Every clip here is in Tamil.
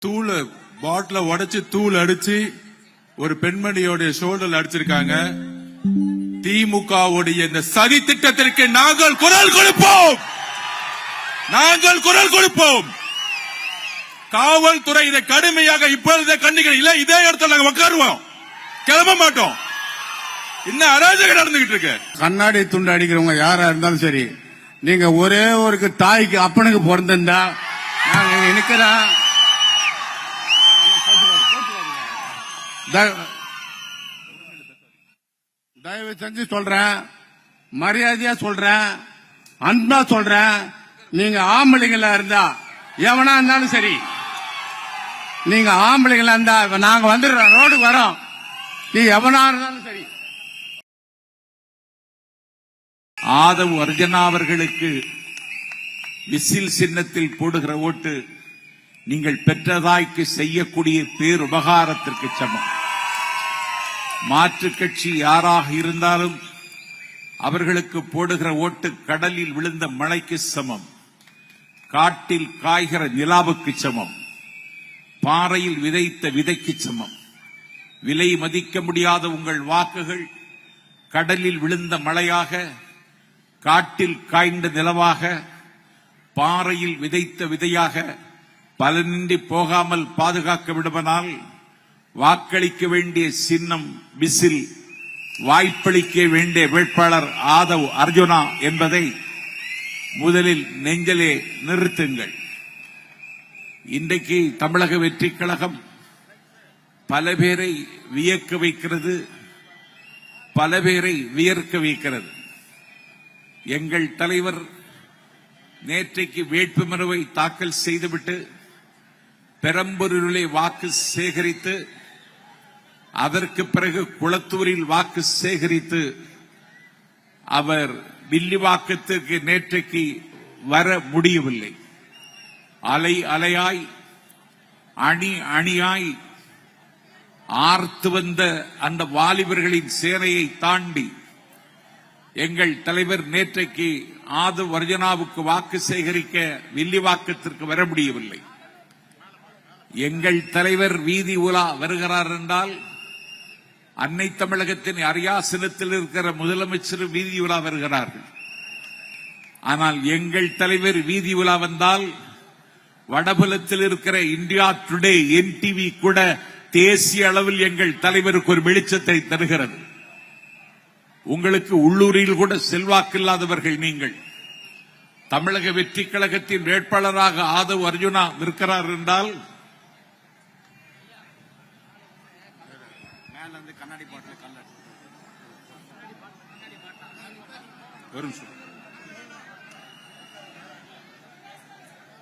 தூள் பாட்டில உடைச்சு தூள் அடிச்சு ஒரு பெண்மணியோட ஷோல்டர் அடிச்சிருக்காங்க. திமுகவுடைய இந்த சதி திட்டத்திற்கு நாங்கள் குரல் கொடுப்போம். நாங்கள் குரல் கொடுப்போம். காவல்துறை இதை கடுமையாக இப்பொழுதே கண்டிக்கிறோம். இல்ல இதே இடத்துல நாங்க உட்காருவோம், கிளம்ப மாட்டோம். இன்னும் அராஜகம் நடந்துகிட்டு இருக்கு. கண்ணாடி துண்டு அடிக்கிறவங்க யாரா இருந்தாலும் சரி, நீங்க ஒரே ஒரு தாய்க்கு அப்பனுக்கு பிறந்திருந்தா நான் நினைக்கிறேன். தயவு செஞ்சு சொல்றேன், மரியாதையா சொல்றேன், அன்பா சொல்றேன். நீங்க ஆம்பளைங்களா இருந்தா எவனா இருந்தாலும் சரி, நீங்க ஆம்பளைங்களா இருந்தா நாங்க வந்துடுறோம், ரோடுக்கு வரோம். நீ எவனா இருந்தாலும் சரி. ஆதவ் அர்ஜுனா அவர்களுக்கு விசில் சின்னத்தில் போடுகிற ஓட்டு நீங்கள் பெற்றதாய்க்கு செய்யக்கூடிய பேருபகாரத்திற்கு சமம். மாற்றுக் கட்சி யாராக இருந்தாலும் அவர்களுக்கு போடுகிற ஓட்டு கடலில் விழுந்த மழைக்கு சமம், காட்டில் காய்கிற நிலாவுக்கு சமம், பாறையில் விதைத்த விதைக்கு சமம். விலை மதிக்க முடியாத உங்கள் வாக்குகள் கடலில் விழுந்த மழையாக, காட்டில் காய்ந்த நிலவாக, பாறையில் விதைத்த விதையாக பலனின்றி போகாமல் பாதுகாக்க விடுவனால் வாக்களிக்க வேண்டிய சின்னம் விசில், வாய்ப்பளிக்க வேண்டிய வேட்பாளர் ஆதவ் அர்ஜுனா என்பதை முதலில் நெஞ்சிலே நிறுத்துங்கள். இன்றைக்கு தமிழக வெற்றிக் கழகம் பல பேரை வியக்க வைக்கிறது, பல பேரை வியர்க்க வைக்கிறது. எங்கள் தலைவர் நேற்றைக்கு வேட்புமனுவை தாக்கல் செய்துவிட்டு பெரம்பலூரிலே வாக்கு சேகரித்து, அதற்கு பிறகு குளத்தூரில் வாக்கு சேகரித்து அவர் வில்லிவாக்கத்திற்கு நேற்றைக்கு வர முடியவில்லை. அலை அலையாய் அணி அணியாய் ஆர்த்து வந்த அந்த வாலிபர்களின் சேனையை தாண்டி எங்கள் தலைவர் நேற்றைக்கு ஆதவ் அர்ஜுனாவுக்கு வாக்கு சேகரிக்க வில்லிவாக்கத்திற்கு வர முடியவில்லை. எங்கள் தலைவர் வீதி உலா வருகிறார் என்றால் அன்னை தமிழகத்தின் அரியாசனத்தில் இருக்கிற முதலமைச்சர் வீதி உலா வருகிறார்கள். ஆனால் எங்கள் தலைவர் வீதி உலா வந்தால் வடபுலத்தில் இருக்கிற இந்தியா டுடே என்டிவி கூட தேசிய அளவில் எங்கள் தலைவருக்கு ஒரு வெளிச்சத்தை தருகிறது. உங்களுக்கு உள்ளூரில் கூட செல்வாக்கில்லாதவர்கள் நீங்கள். தமிழக வெற்றிக் கழகத்தின் வேட்பாளராக ஆதவ் அர்ஜுனா இருக்கிறார் என்றால்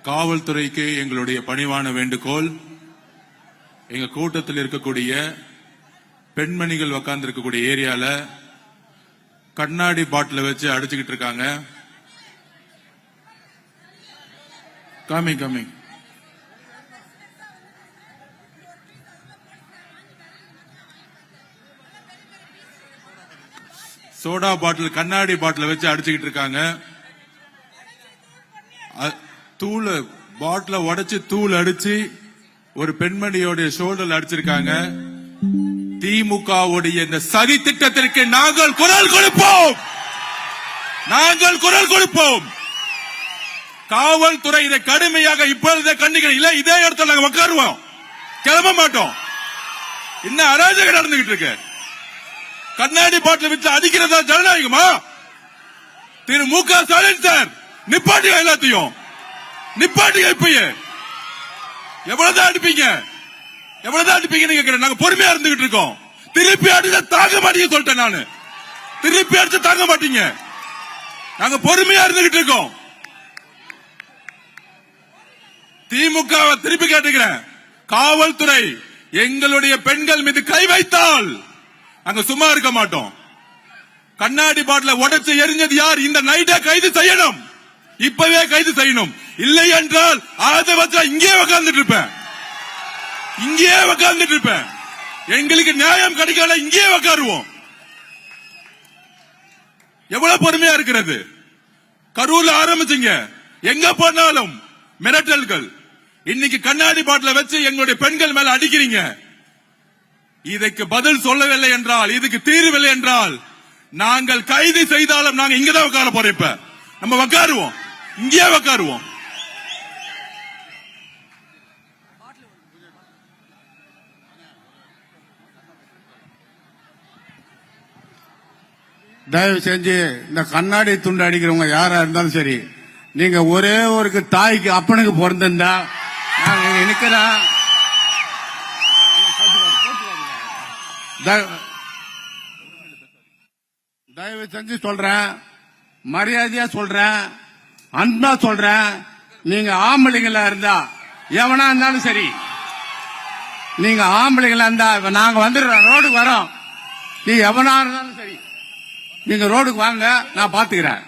காவல்துறைக்கு எங்களுடைய பணிவான வேண்டுகோள், எங்க கூட்டத்தில் இருக்கக்கூடிய பெண்மணிகள் உட்கார்ந்து இருக்கக்கூடிய ஏரியால கண்ணாடி பாட்டில வச்சு அடிச்சுக்கிட்டு இருக்காங்க. கமிங் சோடா பாட்டில் கண்ணாடி பாட்டில வச்சு அடிச்சுக்கிட்டு இருக்காங்க. தூள் பாட்டில உடைச்சு தூள் அடிச்சு ஒரு பெண்மணியோட ஷோல்டர் அடிச்சிருக்காங்க. திமுகவுடைய இந்த சதி திட்டத்திற்கு நாங்கள் குரல் கொடுப்போம். நாங்கள் குரல் கொடுப்போம். காவல்துறை இதை கடுமையாக இப்பொழுதே கண்டிக்கிறோம். இல்ல இதே இடத்துல நாங்க உட்காருவோம், கிளம்ப மாட்டோம். இன்னும் அராஜகம் நடந்துகிட்டு இருக்கு. கண்ணாடி பாட்டில் வச்சு அடிக்கிறதா ஜனநாயகமா? திரு மு.க. ஸ்டாலின் சார், நிப்பாட்டியா, எல்லாத்தையும் நிப்பாட்டியா. இப்பயே எவ்வளவுதான் அடிப்பீங்க, எவ்வளவுதான் அடிப்பீங்க? நாங்க பொறுமையா இருந்துகிட்டு இருக்கோம். திருப்பி அடிச்சா தாங்க மாட்டீங்க சொல்லிட்டேன் நானு. திருப்பி அடிச்சு தாங்க மாட்டீங்க. நாங்க பொறுமையா இருந்துகிட்டு இருக்கோம். திமுக திருப்பி கேட்டுக்கிறேன், காவல்துறை எங்களுடைய பெண்கள் மீது கை வைத்தால் அங்க சும்மா இருக்க மாட்டோம். கண்ணாடி பாட்டில உடைச்சு எரிஞ்சது யார்? இந்த நைட்டை கைது செய்யணும், இப்பவே கைது செய்யணும். இல்லை என்றால் அதை வச்சா இங்கே உட்கார்ந்துட்டு இருப்பேன், இங்கே உட்கார்ந்துட்டு இருப்பேன். எங்களுக்கு நியாயம் கிடைக்கல, இங்கே உட்காருவோம். எவ்வளவு பொறுமையா இருக்கிறது? கரூர்ல ஆரம்பிச்சீங்க, எங்க போனாலும் மிரட்டல்கள். இன்னைக்கு கண்ணாடி பாட்டில வச்சு எங்களுடைய பெண்கள் மேல அடிக்கிறீங்க. இதுக்கு பதில் சொல்லவில்லை என்றால், இதுக்கு தீர்வில்லை என்றால், நாங்கள் கைது செய்தாலும் நாங்க இங்கதான் உட்கார போறோம். இப்ப நம்ம உட்காருவோம், இங்கேயே உட்காருவோம். தயவு செஞ்சு இந்த கண்ணாடி துண்டு அடிக்கிறவங்க யாரா இருந்தாலும் சரி, நீங்க ஒரே ஒரு தாய்க்கு அப்பனுக்கு பிறந்திருந்தா நான் இங்க நிக்கிறேன். தயவு செஞ்சு சொல்றேன், மரியாதையா சொல்றேன், அன்பா சொல்றேன். நீங்க ஆம்பளைங்களா இருந்தா எவனா இருந்தாலும் சரி, நீங்க ஆம்பளைங்களா இருந்தா நாங்க வந்துடுறோம், ரோடுக்கு வரோம். நீ எவனா இருந்தாலும் சரி, நீங்க ரோடுக்கு வாங்க, நான் பாத்துக்கிறேன்.